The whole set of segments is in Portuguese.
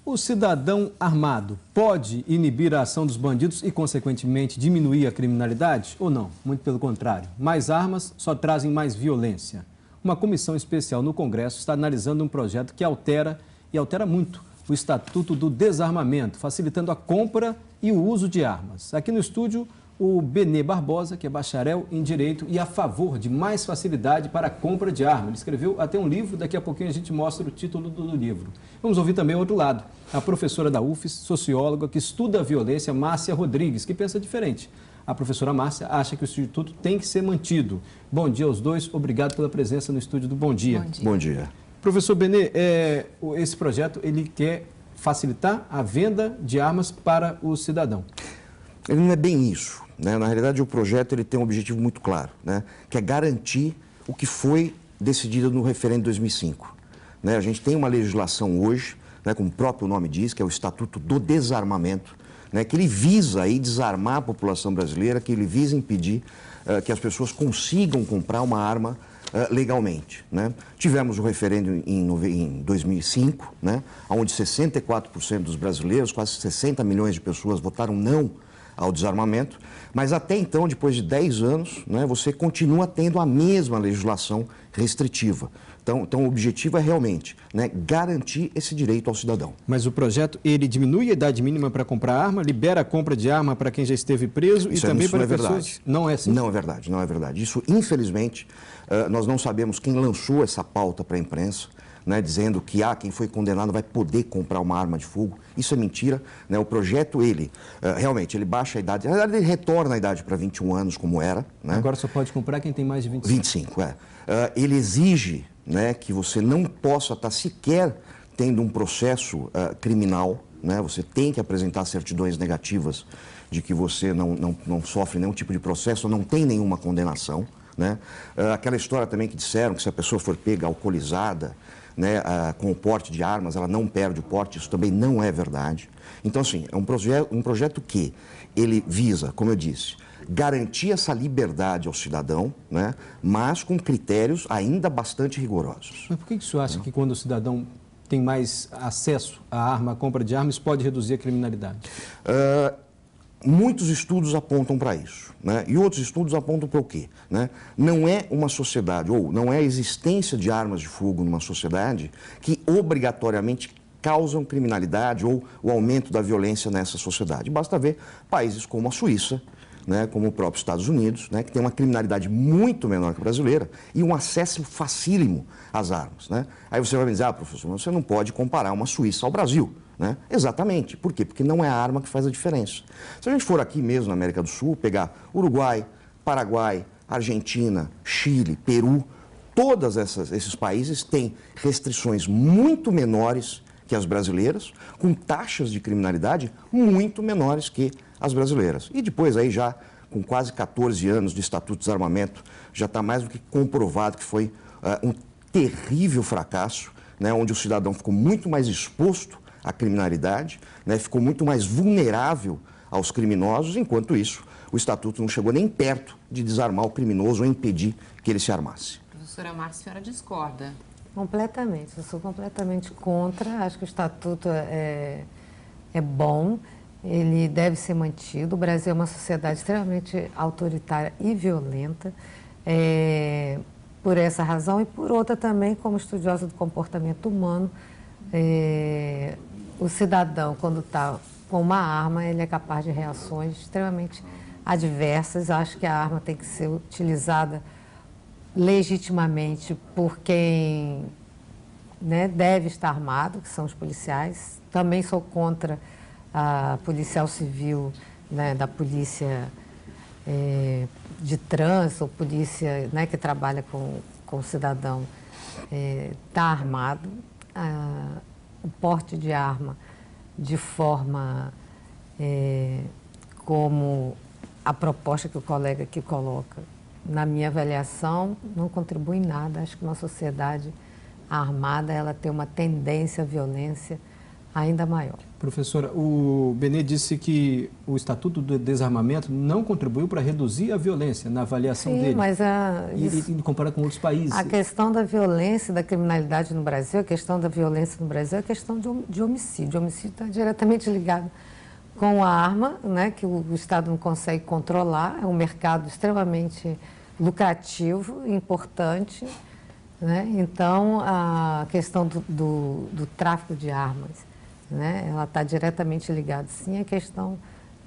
O cidadão armado pode inibir a ação dos bandidos e, consequentemente, diminuir a criminalidade ou não? Muito pelo contrário. Mais armas só trazem mais violência. Uma comissão especial no Congresso está analisando um projeto que altera muito o Estatuto do Desarmamento, facilitando a compra e o uso de armas. Aqui no estúdio, o Benê Barbosa, que é bacharel em Direito e a favor de mais facilidade para a compra de armas. Ele escreveu até um livro, daqui a pouquinho a gente mostra o título do livro. Vamos ouvir também o outro lado, a professora da UFES, socióloga, que estuda a violência, Márcia Rodrigues, que pensa diferente. A professora Márcia acha que o Instituto tem que ser mantido. Bom dia aos dois, obrigado pela presença no estúdio do Bom Dia. Bom dia. Bom dia. Professor Benê, esse projeto ele quer facilitar a venda de armas para o cidadão. Ele não é bem isso, né? Na realidade, o projeto ele tem um objetivo muito claro, né? Que é garantir o que foi decidido no referendo de 2005. Né? A gente tem uma legislação hoje, né, como o próprio nome diz, que é o Estatuto do Desarmamento, né, que ele visa aí desarmar a população brasileira, que ele visa impedir que as pessoas consigam comprar uma arma legalmente. Né? Tivemos o referendo em 2005, né, onde 64% dos brasileiros, quase 60 milhões de pessoas, votaram não ao desarmamento, mas até então, depois de 10 anos, né, você continua tendo a mesma legislação restritiva. Então o objetivo é realmente, né, garantir esse direito ao cidadão. Mas o projeto, ele diminui a idade mínima para comprar arma, libera a compra de arma para quem já esteve preso e também para pessoas... Não é assim? Não é verdade, não é verdade. Isso, infelizmente, nós não sabemos quem lançou essa pauta para a imprensa, né, dizendo que quem foi condenado vai poder comprar uma arma de fogo. Isso é mentira. Né? O projeto, realmente, ele baixa a idade, na verdade, ele retorna a idade para 21 anos, como era. Né? Agora só pode comprar quem tem mais de 25. 25, ele exige, né, que você não possa estar sequer tendo um processo criminal, né? Você tem que apresentar certidões negativas de que você não sofre nenhum tipo de processo, não tem nenhuma condenação. Né? Aquela história também que disseram que se a pessoa for pega alcoolizada, né, com o porte de armas, ela não perde o porte, isso também não é verdade. Então, assim, é um projeto que ele visa, como eu disse, garantir essa liberdade ao cidadão, né, mas com critérios ainda bastante rigorosos. Mas por que o senhor acha que quando o cidadão tem mais acesso à arma, à compra de armas, pode reduzir a criminalidade? Muitos estudos apontam para isso, né? E outros estudos apontam para o quê? Né? Não é uma sociedade, ou não é a existência de armas de fogo numa sociedade que obrigatoriamente causam criminalidade ou o aumento da violência nessa sociedade. Basta ver países como a Suíça, né, como o próprio Estados Unidos, né, que tem uma criminalidade muito menor que a brasileira e um acesso facílimo às armas. Né? Aí você vai me dizer, professor, você não pode comparar uma Suíça ao Brasil. Né? Exatamente. Por quê? Porque não é a arma que faz a diferença. Se a gente for aqui mesmo na América do Sul, pegar Uruguai, Paraguai, Argentina, Chile, Peru, todos esses países têm restrições muito menores que as brasileiras, com taxas de criminalidade muito menores que as brasileiras. E depois aí já, com quase 14 anos de Estatuto de Desarmamento, já está mais do que comprovado que foi um terrível fracasso, né, onde o cidadão ficou muito mais exposto à criminalidade, né, ficou muito mais vulnerável aos criminosos, enquanto isso, o Estatuto não chegou nem perto de desarmar o criminoso ou impedir que ele se armasse. Professora Márcia, a senhora discorda? Completamente, eu sou completamente contra, acho que o Estatuto é bom, ele deve ser mantido. O Brasil é uma sociedade extremamente autoritária e violenta, por essa razão e por outra também, como estudiosa do comportamento humano, o cidadão, quando está com uma arma, ele é capaz de reações extremamente adversas. Acho que a arma tem que ser utilizada legitimamente por quem, né, deve estar armado, que são os policiais. Também sou contra a policial civil, né, da polícia de trânsito, ou polícia, né, que trabalha com o cidadão, está armado. O porte de arma de forma como a proposta que o colega aqui coloca, na minha avaliação, não contribui em nada. Acho que uma sociedade armada, ela tem uma tendência à violência, ainda maior. Professora, o Benê disse que o Estatuto do Desarmamento não contribuiu para reduzir a violência na avaliação Sim, dele. Mas e comparar com outros países. A questão da violência, da criminalidade no Brasil, a questão da violência no Brasil é a questão de homicídio. O homicídio está diretamente ligado com a arma, né, que o Estado não consegue controlar. É um mercado extremamente lucrativo, importante. Né? Então, a questão do tráfico de armas, né? Ela está diretamente ligada, sim, à questão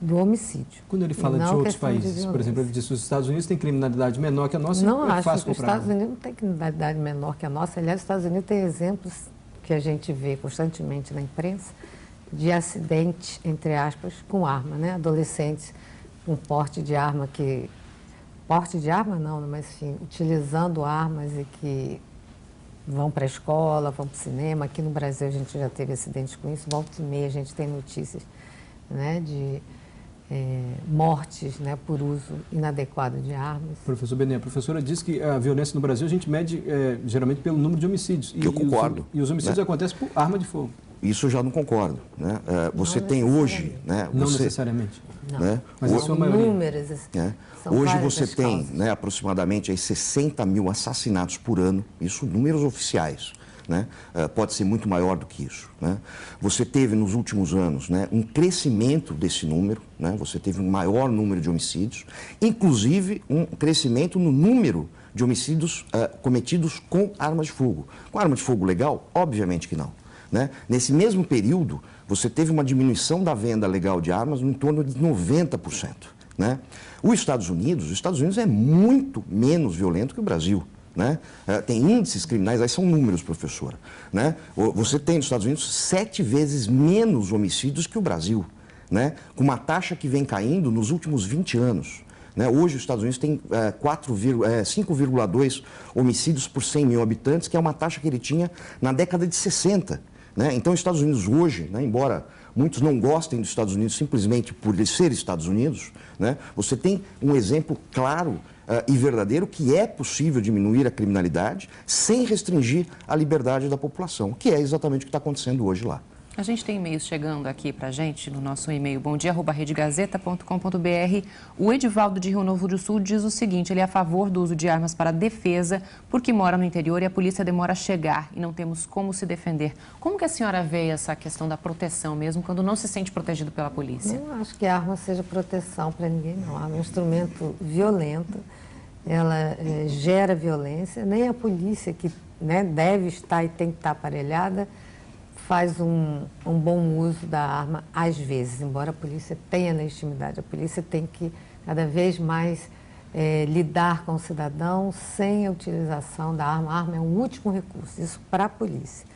do homicídio. Quando ele fala de outros países, por exemplo, ele diz que os Estados Unidos têm criminalidade menor que a nossa, não é acho fácil que os comprar. Estados Unidos não têm criminalidade menor que a nossa. Aliás, os Estados Unidos têm exemplos que a gente vê constantemente na imprensa de acidentes, entre aspas, com arma, né? Adolescentes com porte de arma que... Porte de arma não, mas enfim, utilizando armas e que vão para a escola, vão para o cinema. Aqui no Brasil a gente já teve acidentes com isso. Volta e meia a gente tem notícias, né, de mortes, né, por uso inadequado de armas. Professor Benê, a professora disse que a violência no Brasil a gente mede geralmente pelo número de homicídios. Eu concordo. E os homicídios acontecem por arma de fogo. Isso eu já não concordo. Né? Você tem hoje... Né, não você, necessariamente. Não. Né, Mas a sua maioria. Números, hoje você tem, né, aproximadamente aí 60 mil assassinatos por ano, isso números oficiais. Né? Pode ser muito maior do que isso. Né? Você teve nos últimos anos, né, um crescimento desse número, né? Você teve um maior número de homicídios, inclusive um crescimento no número de homicídios cometidos com armas de fogo. Com arma de fogo legal? Obviamente que não. Né? Nesse mesmo período, você teve uma diminuição da venda legal de armas no entorno de 90%. Né? Os Estados Unidos é muito menos violento que o Brasil. Né? Tem índices criminais, aí são números, professora. Né? Você tem nos Estados Unidos 7 vezes menos homicídios que o Brasil, né? Com uma taxa que vem caindo nos últimos 20 anos. Né? Hoje os Estados Unidos têm 5,2 homicídios por 100 mil habitantes, que é uma taxa que ele tinha na década de 60. Né? Então, os Estados Unidos hoje, né, embora muitos não gostem dos Estados Unidos simplesmente por ser Estados Unidos, né, você tem um exemplo claro e verdadeiro que é possível diminuir a criminalidade sem restringir a liberdade da população, que é exatamente o que está acontecendo hoje lá. A gente tem e-mails chegando aqui para a gente no nosso e-mail bomdia@redegazeta.com.br. O Edivaldo de Rio Novo do Sul diz o seguinte: ele é a favor do uso de armas para defesa porque mora no interior e a polícia demora a chegar e não temos como se defender. Como que a senhora vê essa questão da proteção mesmo quando não se sente protegido pela polícia? Não acho que a arma seja proteção para ninguém, não. A arma é um instrumento violento, ela gera violência. Nem a polícia, que, né, deve estar e tem que estar aparelhada, faz um bom uso da arma às vezes, embora a polícia tenha legitimidade. A polícia tem que cada vez mais lidar com o cidadão sem a utilização da arma. A arma é um último recurso, isso para a polícia.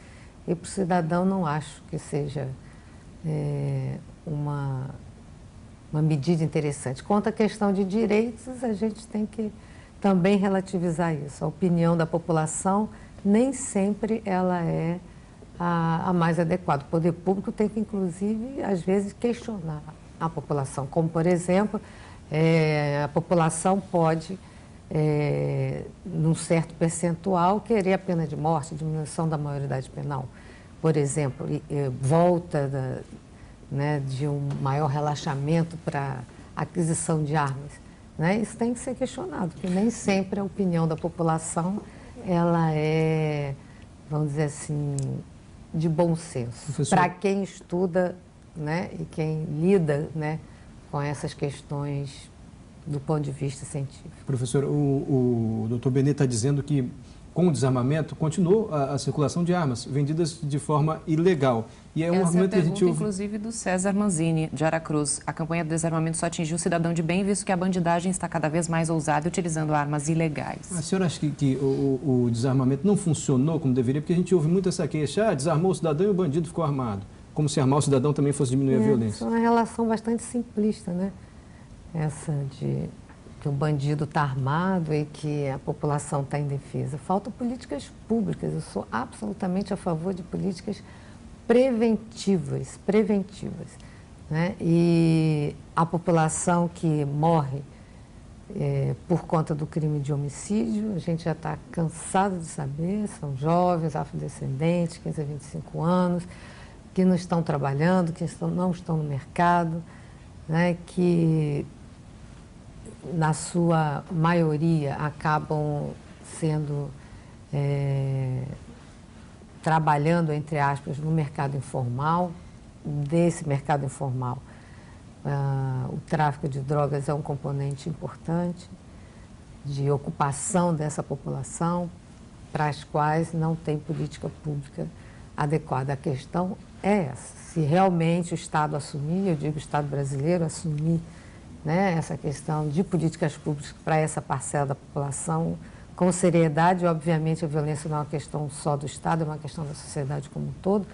E para o cidadão não acho que seja uma medida interessante. Quanto à questão de direitos, a gente tem que também relativizar isso. A opinião da população nem sempre ela é a mais adequada. O poder público tem que, inclusive, às vezes, questionar a população. Como, por exemplo, a população pode, num certo percentual, querer a pena de morte, diminuição da maioridade penal. Por exemplo, volta de um maior relaxamento para aquisição de armas. Né? Isso tem que ser questionado, porque nem sempre a opinião da população ela é, vamos dizer assim, de bom senso. Para quem estuda, né, e quem lida, né, com essas questões do ponto de vista científico. Professor, o doutor Benê está dizendo que com o desarmamento continuou a circulação de armas vendidas de forma ilegal. E é um argumento que a gente ouve... inclusive, do César Manzini, de Aracruz. A campanha do desarmamento só atingiu o cidadão de bem, visto que a bandidagem está cada vez mais ousada utilizando armas ilegais. A senhora acha que o desarmamento não funcionou como deveria? Porque a gente ouve muito essa queixa, desarmou o cidadão e o bandido ficou armado. Como se armar o cidadão também fosse diminuir a violência. É uma relação bastante simplista, né? Essa de que o bandido está armado e que a população está indefesa. Faltam políticas públicas. Eu sou absolutamente a favor de políticas preventivas, né? E a população que morre por conta do crime de homicídio, a gente já está cansado de saber, são jovens, afrodescendentes, 15 a 25 anos, que não estão trabalhando, que não estão no mercado, né, que na sua maioria acabam sendo trabalhando, entre aspas, no mercado informal. Desse mercado informal, o tráfico de drogas é um componente importante de ocupação dessa população, para as quais não tem política pública adequada. A questão é essa: se realmente o Estado assumir, eu digo o Estado brasileiro assumir, né, essa questão de políticas públicas para essa parcela da população com seriedade. Obviamente a violência não é uma questão só do Estado, é uma questão da sociedade como um todo.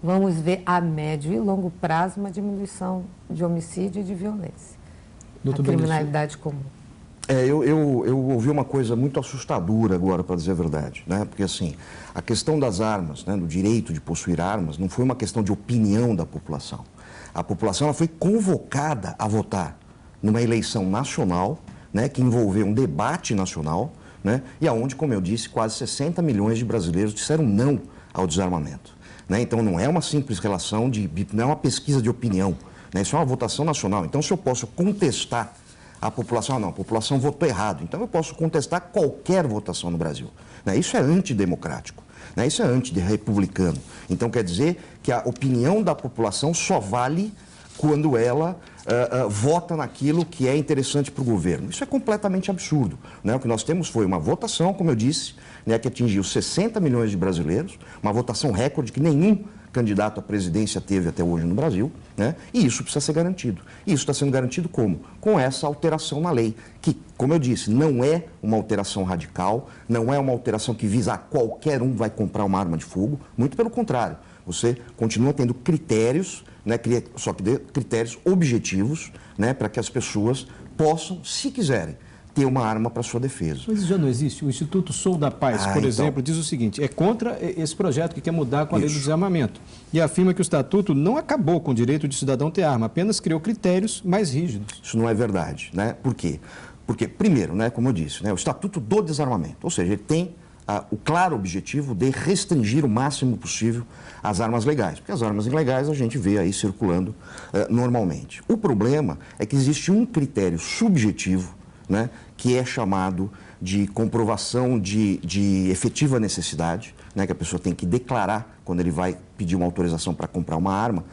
Vamos ver a médio e longo prazo uma diminuição de homicídio e de violência. A criminalidade comum. Eu ouvi uma coisa muito assustadora agora, para dizer a verdade, né? Porque assim, a questão das armas, né, do direito de possuir armas, não foi uma questão de opinião da população. A população ela foi convocada a votar numa eleição nacional, né, que envolveu um debate nacional, né, e aonde, como eu disse, quase 60 milhões de brasileiros disseram não ao desarmamento. Né? Então não é uma simples relação não é uma pesquisa de opinião, né? Isso é uma votação nacional. Então, se eu posso contestar a população, não, a população votou errado, então eu posso contestar qualquer votação no Brasil. Né? Isso é antidemocrático, né? Isso é antirepublicano. Então quer dizer que a opinião da população só vale quando ela vota naquilo que é interessante para o governo. Isso é completamente absurdo, né? O que nós temos foi uma votação, como eu disse, né, que atingiu 60 milhões de brasileiros, uma votação recorde que nenhum candidato à presidência teve até hoje no Brasil, né? E isso precisa ser garantido. E isso está sendo garantido como? Com essa alteração na lei, que, como eu disse, não é uma alteração radical, não é uma alteração que visa a qualquer um vai comprar uma arma de fogo, muito pelo contrário. Você continua tendo critérios, né, só que critérios objetivos, né, para que as pessoas possam, se quiserem, ter uma arma para sua defesa. Mas isso já não existe? O Instituto Sou da Paz, por exemplo, diz o seguinte: é contra esse projeto que quer mudar com a lei do desarmamento e afirma que o Estatuto não acabou com o direito de cidadão ter arma, apenas criou critérios mais rígidos. Isso não é verdade, né? Por quê? Porque, primeiro, né, como eu disse, né, o Estatuto do Desarmamento, ou seja, ele tem o claro objetivo de restringir o máximo possível as armas legais, porque as armas ilegais a gente vê aí circulando normalmente. O problema é que existe um critério subjetivo, né, que é chamado de comprovação de efetiva necessidade, né, que a pessoa tem que declarar quando ele vai pedir uma autorização para comprar uma arma,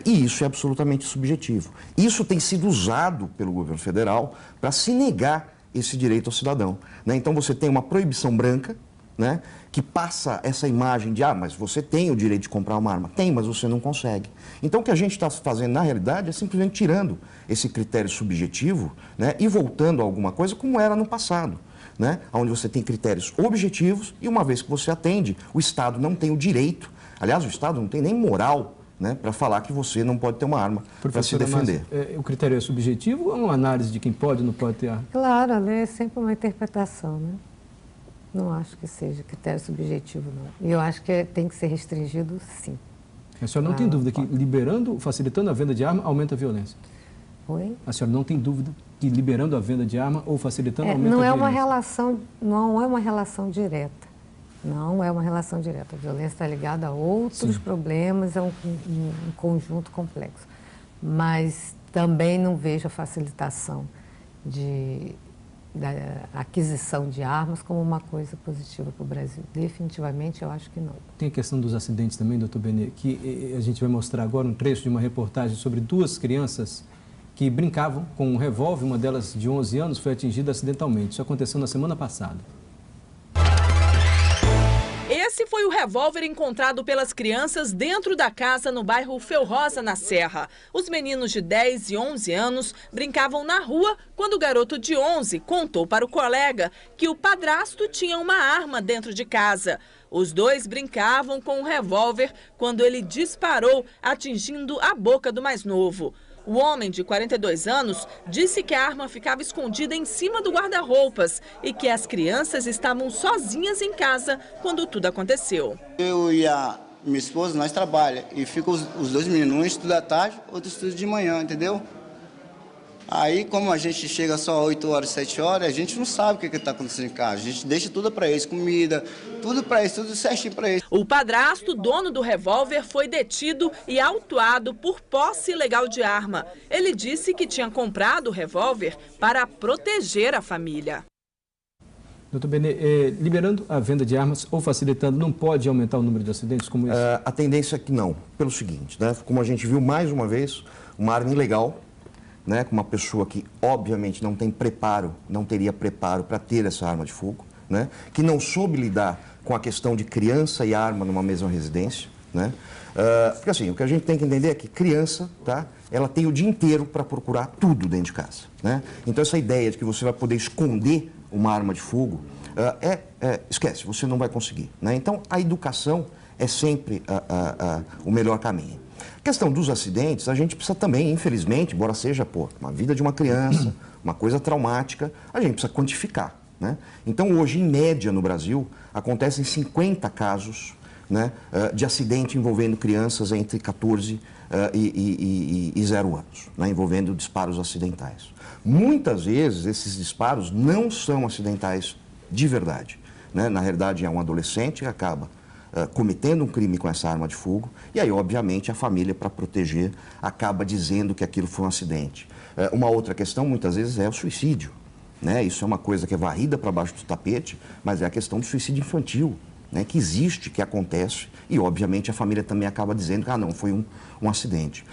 e isso é absolutamente subjetivo. Isso tem sido usado pelo governo federal para se negar esse direito ao cidadão, né? Então você tem uma proibição branca, né, que passa essa imagem de, mas você tem o direito de comprar uma arma. Tem, mas você não consegue. Então, o que a gente está fazendo, na realidade, é simplesmente tirando esse critério subjetivo, né, e voltando a alguma coisa como era no passado, né, onde você tem critérios objetivos e, uma vez que você atende, o Estado não tem o direito, aliás, o Estado não tem nem moral, né, para falar que você não pode ter uma arma para se defender. Mas, o critério é subjetivo ou é uma análise de quem pode ou não pode ter arma? Claro, a lei é sempre uma interpretação, né? Não acho que seja critério subjetivo, não. E eu acho que tem que ser restringido, sim. A senhora não tem dúvida que liberando, facilitando a venda de arma, aumenta a violência? Oi? A senhora não tem dúvida que liberando a venda de arma ou facilitando aumenta a violência? Não é uma relação direta. Não é uma relação direta. A violência está ligada a outros problemas, é um conjunto complexo. Mas também não vejo a facilitação da aquisição de armas como uma coisa positiva para o Brasil. Definitivamente, eu acho que não. Tem a questão dos acidentes também, doutor Benê, que a gente vai mostrar agora um trecho de uma reportagem sobre duas crianças que brincavam com um revólver. Uma delas, de 11 anos, foi atingida acidentalmente. Isso aconteceu na semana passada. Esse foi o revólver encontrado pelas crianças dentro da casa no bairro Felrosa, na Serra. Os meninos de 10 e 11 anos brincavam na rua quando o garoto de 11 contou para o colega que o padrasto tinha uma arma dentro de casa. Os dois brincavam com um revólver quando ele disparou, atingindo a boca do mais novo. O homem, de 42 anos, disse que a arma ficava escondida em cima do guarda-roupas e que as crianças estavam sozinhas em casa quando tudo aconteceu. Eu e a minha esposa, nós trabalhamos e ficam os dois meninos, um estuda à tarde, outro estuda de manhã, entendeu? Aí, como a gente chega só 8 horas, 7 horas, a gente não sabe o que está acontecendo em casa. A gente deixa tudo para eles, comida, tudo para eles, tudo certinho para eles. O padrasto, dono do revólver, foi detido e autuado por posse ilegal de arma. Ele disse que tinha comprado o revólver para proteger a família. Doutor Benê, liberando a venda de armas ou facilitando, não pode aumentar o número de acidentes como esse? A tendência é que não, pelo seguinte, né? Como a gente viu mais uma vez, uma arma ilegal, né, com uma pessoa que obviamente não tem preparo, não teria preparo para ter essa arma de fogo, né, que não soube lidar com a questão de criança e arma numa mesma residência, né, porque assim, o que a gente tem que entender é que criança, tá, ela tem o dia inteiro para procurar tudo dentro de casa, né, então essa ideia de que você vai poder esconder uma arma de fogo, esquece, você não vai conseguir, né, então a educação é sempre o melhor caminho. A questão dos acidentes, a gente precisa também, infelizmente, embora seja uma vida de uma criança, uma coisa traumática, a gente precisa quantificar, né? Então, hoje, em média, no Brasil, acontecem 50 casos, né, de acidente envolvendo crianças entre 14 e 0 anos, né, envolvendo disparos acidentais. Muitas vezes, esses disparos não são acidentais de verdade, né? Na realidade, é um adolescente que acaba cometendo um crime com essa arma de fogo, e aí, obviamente, a família, para proteger, acaba dizendo que aquilo foi um acidente. Uma outra questão, muitas vezes, é o suicídio, né? Isso é uma coisa que é varrida para baixo do tapete, mas é a questão do suicídio infantil, né? Que existe, que acontece, e, obviamente, a família também acaba dizendo que, não, foi um acidente.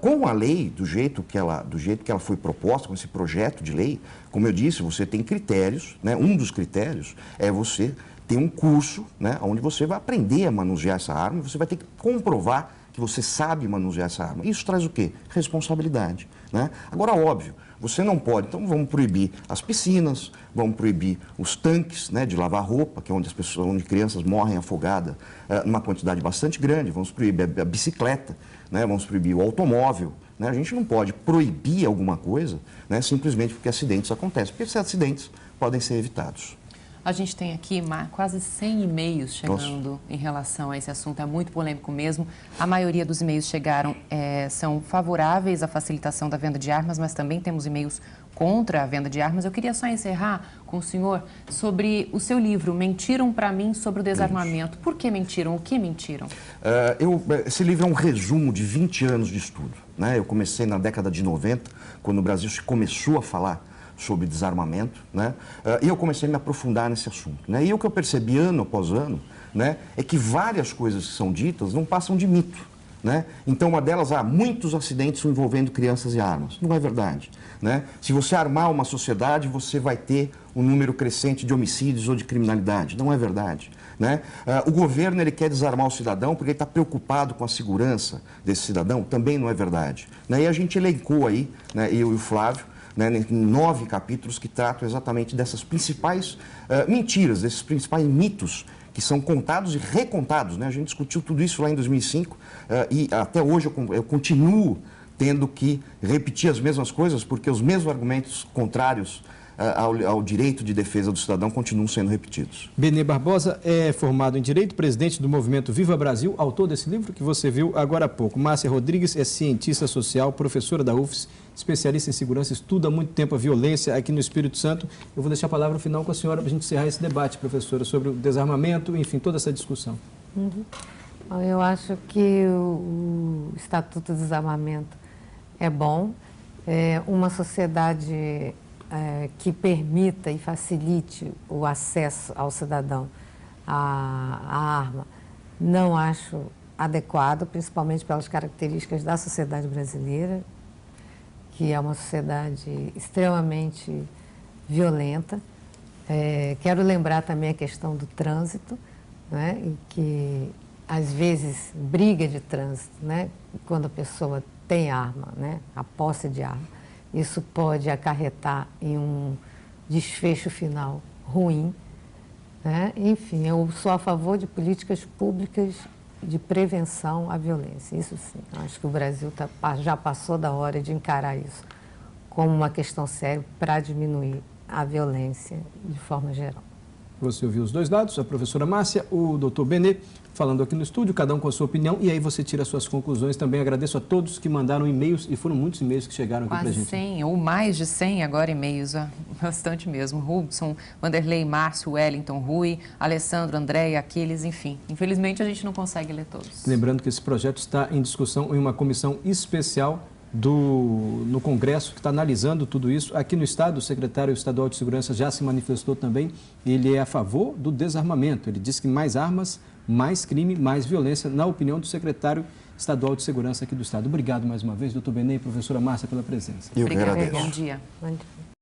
Com a lei, do jeito que ela foi proposta, com esse projeto de lei, como eu disse, você tem critérios, né? Um dos critérios é você tem um curso, né, onde você vai aprender a manusear essa arma, você vai ter que comprovar que você sabe manusear essa arma. Isso traz o quê? Responsabilidade, né? Agora, óbvio, você não pode, então vamos proibir as piscinas, vamos proibir os tanques, né, de lavar roupa, que é onde crianças morrem afogadas numa quantidade bastante grande, vamos proibir a bicicleta, né, vamos proibir o automóvel, né? A gente não pode proibir alguma coisa, né, simplesmente porque acidentes acontecem, porque esses acidentes podem ser evitados. A gente tem aqui quase 100 e-mails chegando em relação a esse assunto, é muito polêmico mesmo. A maioria dos e-mails são favoráveis à facilitação da venda de armas, mas também temos e-mails contra a venda de armas. Eu queria só encerrar com o senhor sobre o seu livro, Mentiram para mim sobre o desarmamento. Por que mentiram? O que mentiram? Esse livro é um resumo de 20 anos de estudo, né? Eu comecei na década de 90, quando o Brasil se começou a falar sobre desarmamento, né? E eu comecei a me aprofundar nesse assunto, né? E o que eu percebi ano após ano, né, é que várias coisas que são ditas não passam de mito, né? Então, uma delas, muitos acidentes envolvendo crianças e armas. Não é verdade, né? Se você armar uma sociedade, você vai ter um número crescente de homicídios ou de criminalidade. Não é verdade, né? O governo, ele quer desarmar o cidadão porque ele está preocupado com a segurança desse cidadão. Também não é verdade, né? E a gente elencou aí, né, eu e o Flávio, né, em 9 capítulos que tratam exatamente dessas principais mentiras, desses principais mitos que são contados e recontados, né? A gente discutiu tudo isso lá em 2005 e até hoje eu continuo tendo que repetir as mesmas coisas porque os mesmos argumentos contrários ao direito de defesa do cidadão continuam sendo repetidos. Benê Barbosa é formado em Direito, presidente do movimento Viva Brasil, autor desse livro que você viu agora há pouco. Márcia Rodrigues é cientista social, professora da UFES, especialista em segurança, estuda há muito tempo a violência aqui no Espírito Santo. Eu vou deixar a palavra final com a senhora para a gente encerrar esse debate, professora, sobre o desarmamento, enfim, toda essa discussão. Eu acho que o Estatuto do Desarmamento é bom. Uma sociedade que permita e facilite o acesso ao cidadão à arma, não acho adequado, principalmente pelas características da sociedade brasileira, que é uma sociedade extremamente violenta. Quero lembrar também a questão do trânsito, né, e que às vezes briga de trânsito, né, quando a pessoa tem arma, né, a posse de arma. Isso pode acarretar em um desfecho final ruim, né? Enfim, eu sou a favor de políticas públicas de prevenção à violência. Isso sim, acho que o Brasil já passou da hora de encarar isso como uma questão séria para diminuir a violência de forma geral. Você ouviu os dois lados, a professora Márcia, o doutor Benê, falando aqui no estúdio, cada um com a sua opinião, e aí você tira as suas conclusões. Também agradeço a todos que mandaram e-mails, e foram muitos e-mails que chegaram aqui para a gente. Quase 100, ou mais de 100 agora e-mails, bastante mesmo. Rubson, Vanderlei, Márcio, Wellington, Rui, Alessandro, Andréia, Aquiles, enfim. Infelizmente a gente não consegue ler todos. Lembrando que esse projeto está em discussão em uma comissão especial no Congresso, que está analisando tudo isso. Aqui no Estado, o secretário estadual de Segurança já se manifestou também. Ele é a favor do desarmamento. Ele diz que mais armas, mais crime, mais violência, na opinião do secretário estadual de Segurança aqui do Estado. Obrigado mais uma vez, doutor Benê e professora Márcia, pela presença. Eu que agradeço. Bom dia. Bom dia.